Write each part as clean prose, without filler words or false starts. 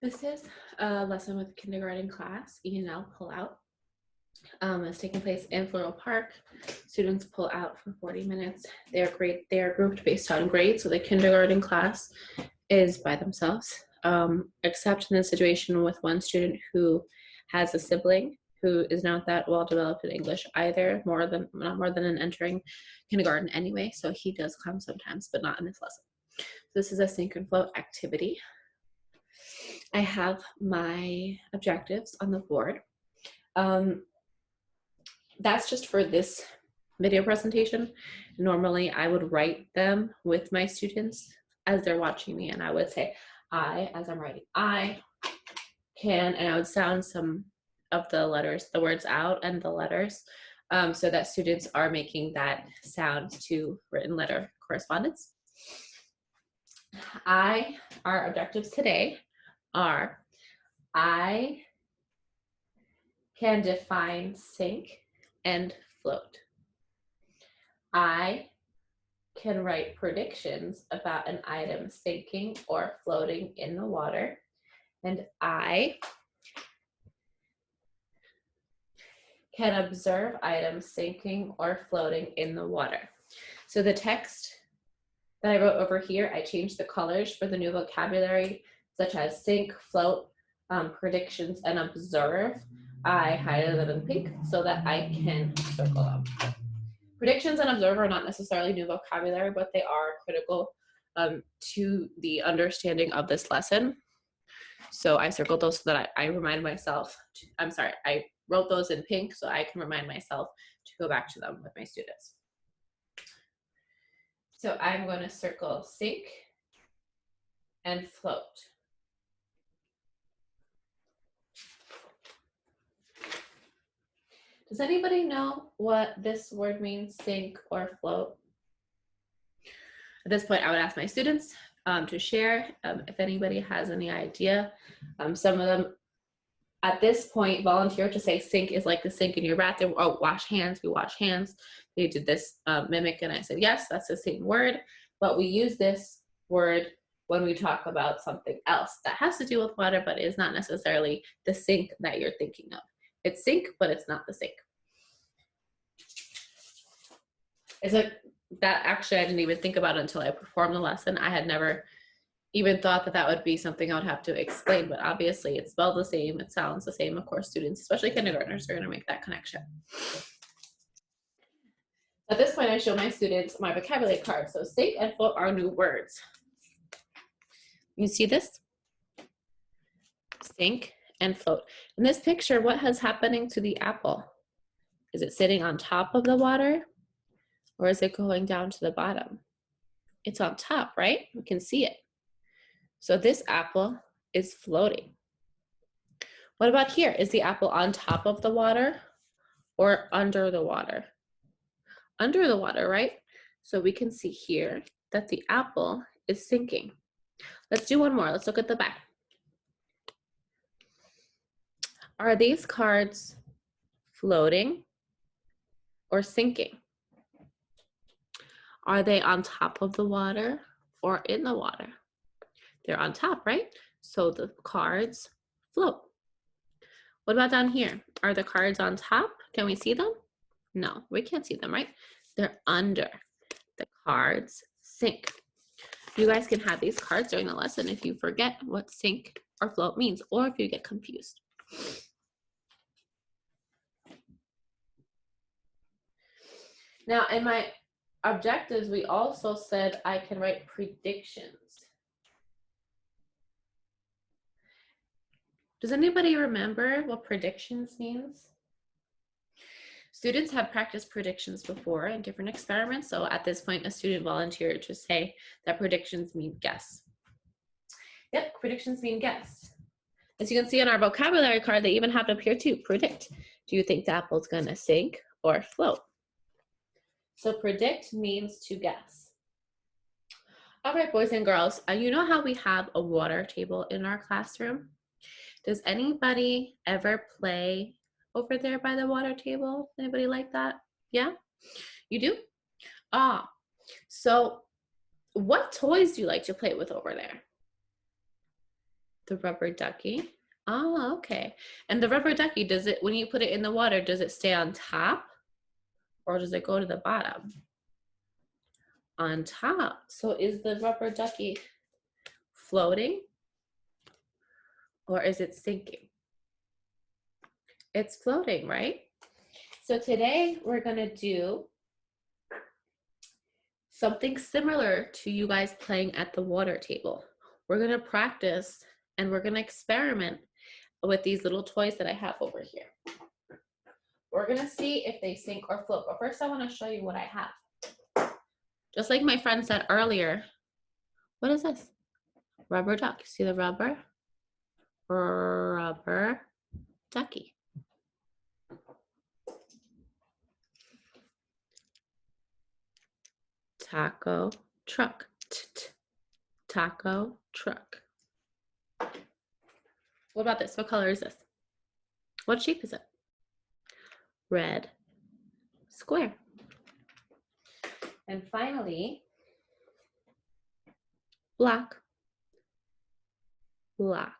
This is a lesson with kindergarten class, E&L pull out. It's taking place in Floral Park. Students pull out for 40 minutes. They are grouped based on grade, so the kindergarten class is by themselves, except in the situation with one student who has a sibling who is not that well developed in English either, not more than an entering kindergarten anyway, so he does come sometimes, but not in this lesson. This is a sink and float activity. I have my objectives on the board. That's just for this video presentation. Normally, I would write them with my students as they're watching me, and I would say, as I'm writing, I can, and I would sound some of the letters, the words out and the letters, so that students are making that sound to written letter correspondence. Our objectives today are, I can define sink and float. I can write predictions about an item sinking or floating in the water. And I can observe items sinking or floating in the water. So the text that I wrote over here, I changed the colors for the new vocabulary, such as sink, float, predictions, and observe. I highlighted them in pink so that I can circle them. Predictions and observe are not necessarily new vocabulary, but they are critical to the understanding of this lesson. So I circled those so that I remind myself, I wrote those in pink so I can remind myself to go back to them with my students. So I'm going to circle sink and float. Does anybody know what this word means, sink or float? At this point, I would ask my students to share if anybody has any idea. Some of them at this point volunteer to say sink is like the sink in your bathroom. Oh, wash hands, we wash hands. They did this mimic, and I said, yes, that's the same word, but we use this word when we talk about something else that has to do with water, but is not necessarily the sink that you're thinking of. It's sink, but it's not the sink. That actually I didn't even think about it until I performed the lesson. I had never even thought that that would be something I would have to explain, but obviously it's spelled the same, it sounds the same. Of course, students, especially kindergartners, are going to make that connection. At this point, I show my students my vocabulary card. So sink and float are new words. You see this? Sink and float. In this picture, what is happening to the apple? Is it sitting on top of the water, or is it going down to the bottom? It's on top, right? We can see it. So this apple is floating. What about here? Is the apple on top of the water or under the water? Under the water, right? So we can see here that the apple is sinking. Let's do one more. Let's look at the back. Are these cards floating or sinking? Are they on top of the water or in the water? They're on top, right? So the cards float. What about down here? Are the cards on top? Can we see them? No, we can't see them, right? They're under. The cards sink. You guys can have these cards during the lesson if you forget what sink or float means, or if you get confused. Now, in my objectives, we also said I can write predictions. Does anybody remember what predictions means? Students have practiced predictions before in different experiments. So at this point, a student volunteered to say that predictions mean guess. Yep, predictions mean guess. As you can see on our vocabulary card, they even have it up here too, predict. Do you think the apple's gonna sink or float? So predict means to guess. All right, boys and girls, you know how we have a water table in our classroom? Does anybody ever play over there by the water table? Anybody like that? Yeah, you do? So what toys do you like to play with over there? The rubber ducky. Oh, okay. And the rubber ducky, does it, when you put it in the water, does it stay on top or does it go to the bottom? On top. So is the rubber ducky floating or is it sinking? It's floating, right? So today we're gonna do something similar to you guys playing at the water table. We're gonna practice and we're gonna experiment with these little toys that I have over here. We're gonna see if they sink or float, but first I wanna show you what I have. Just like my friend said earlier, what is this? Rubber duck, see the rubber? Rubber ducky. Taco truck, taco truck. What about this? What color is this? What shape is it? Red square. And finally, black, black.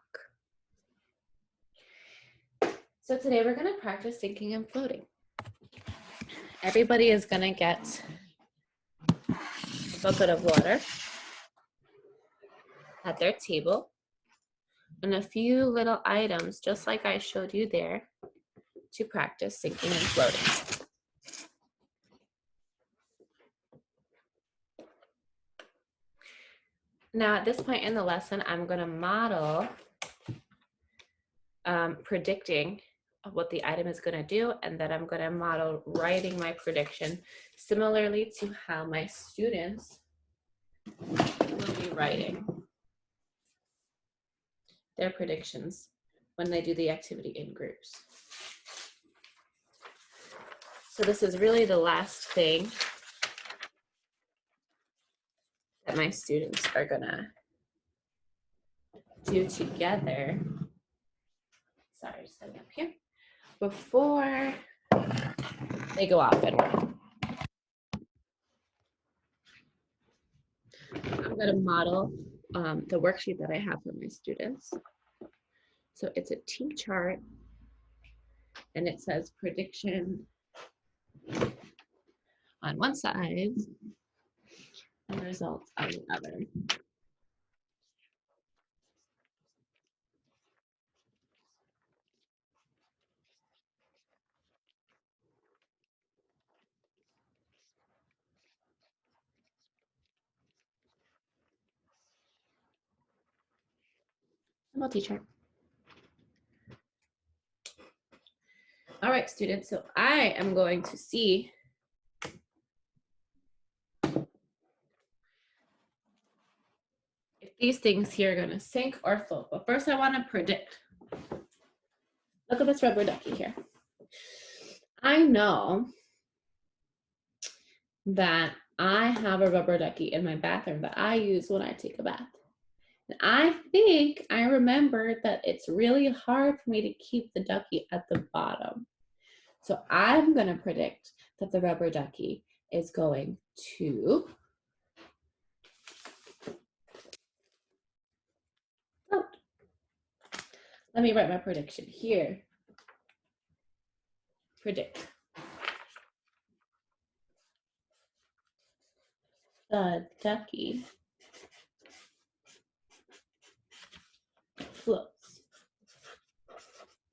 So today we're gonna practice sinking and floating. Everybody is gonna get a bucket of water at their table and a few little items, just like I showed you there, to practice sinking and floating. Now at this point in the lesson, I'm gonna model predicting what the item is gonna do, and then I'm gonna model writing my prediction similarly to how my students will be writing their predictions when they do the activity in groups. So this is really the last thing that my students are gonna do together. Sorry, just setting up here. Before they go off and work. I'm gonna model the worksheet that I have for my students. So it's a T chart and it says prediction on one side and results on the other. Multi-chart. All right, students, so I am going to see if these things here are gonna sink or float. But first I wanna predict. Look at this rubber ducky here. I know that I have a rubber ducky in my bathroom that I use when I take a bath. And I think I remember that it's really hard for me to keep the ducky at the bottom. So I'm gonna predict that the rubber ducky is going to float. Let me write my prediction here. Predict. The ducky floats.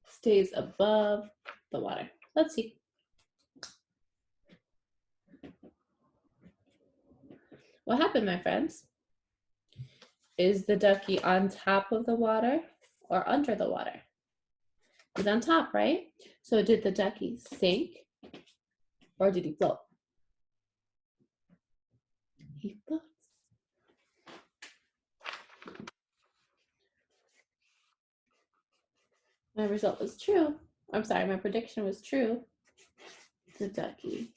Stays above the water. Let's see. What happened, my friends? Is the ducky on top of the water or under the water? He's on top, right? So did the ducky sink or did he float? He floats. My result was true. I'm sorry, my prediction was true. The ducky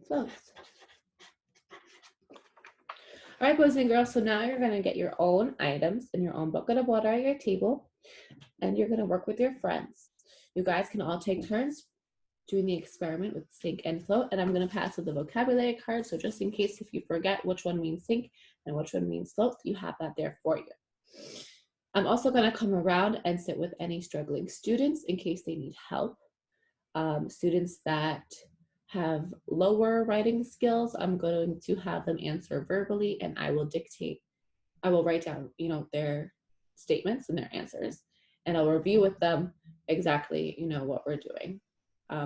floats. All right, boys and girls, so now you're gonna get your own items and your own bucket of water at your table, and you're gonna work with your friends. You guys can all take turns doing the experiment with sink and float, and I'm going to pass with the vocabulary card. So just in case if you forget which one means sink and which one means float, you have that there for you. I'm also going to come around and sit with any struggling students in case they need help. Students that have lower writing skills, I'm going to have them answer verbally, and I will write down, their statements and their answers, and I'll review with them exactly, what we're doing,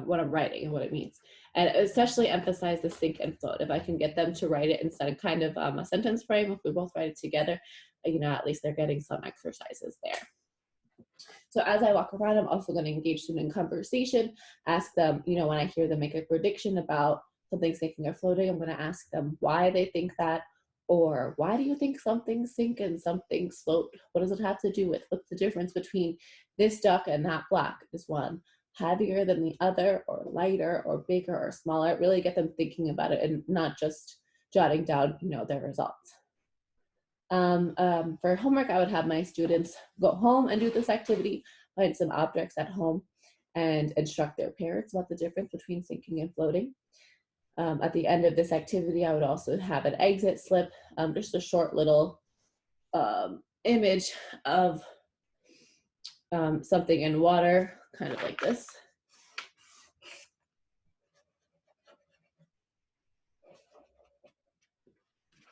what I'm writing and what it means. And especially emphasize the sink and float. If I can get them to write it instead of kind of a sentence frame, if we both write it together, at least they're getting some exercises there. So as I walk around, I'm also going to engage them in conversation, ask them, when I hear them make a prediction about something sinking or floating, I'm going to ask them why they think that, or why do you think something's sink and something's float? What does it have to do with? What's the difference between this duck and that block? Is one heavier than the other, or lighter, or bigger, or smaller? Really get them thinking about it and not just jotting down, their results. For homework, I would have my students go home and do this activity, find some objects at home, and instruct their parents about the difference between sinking and floating. At the end of this activity, I would also have an exit slip, just a short little image of something in water, kind of like this.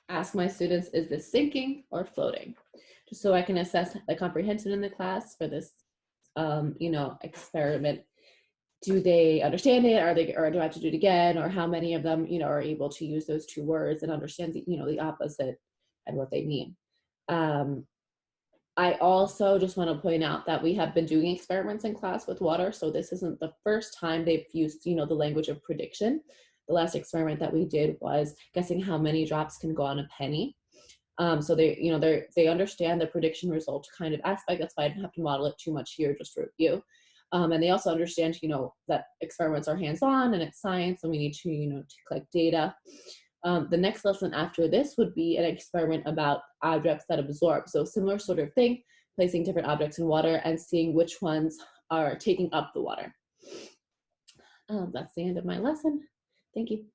Ask my students, is this sinking or floating? Just so I can assess the comprehension in the class for this, experiment. Do they understand it? Or do I have to do it again? Or how many of them, are able to use those two words and understand the, the opposite and what they mean? I also just want to point out that we have been doing experiments in class with water. So this isn't the first time they've used, the language of prediction. The last experiment that we did was guessing how many drops can go on a penny. So they understand the prediction result kind of aspect. That's why I didn't have to model it too much here, just to review. And they also understand, that experiments are hands-on and it's science, and we need to, to collect data. The next lesson after this would be an experiment about objects that absorb. So similar sort of thing, placing different objects in water and seeing which ones are taking up the water. That's the end of my lesson. Thank you.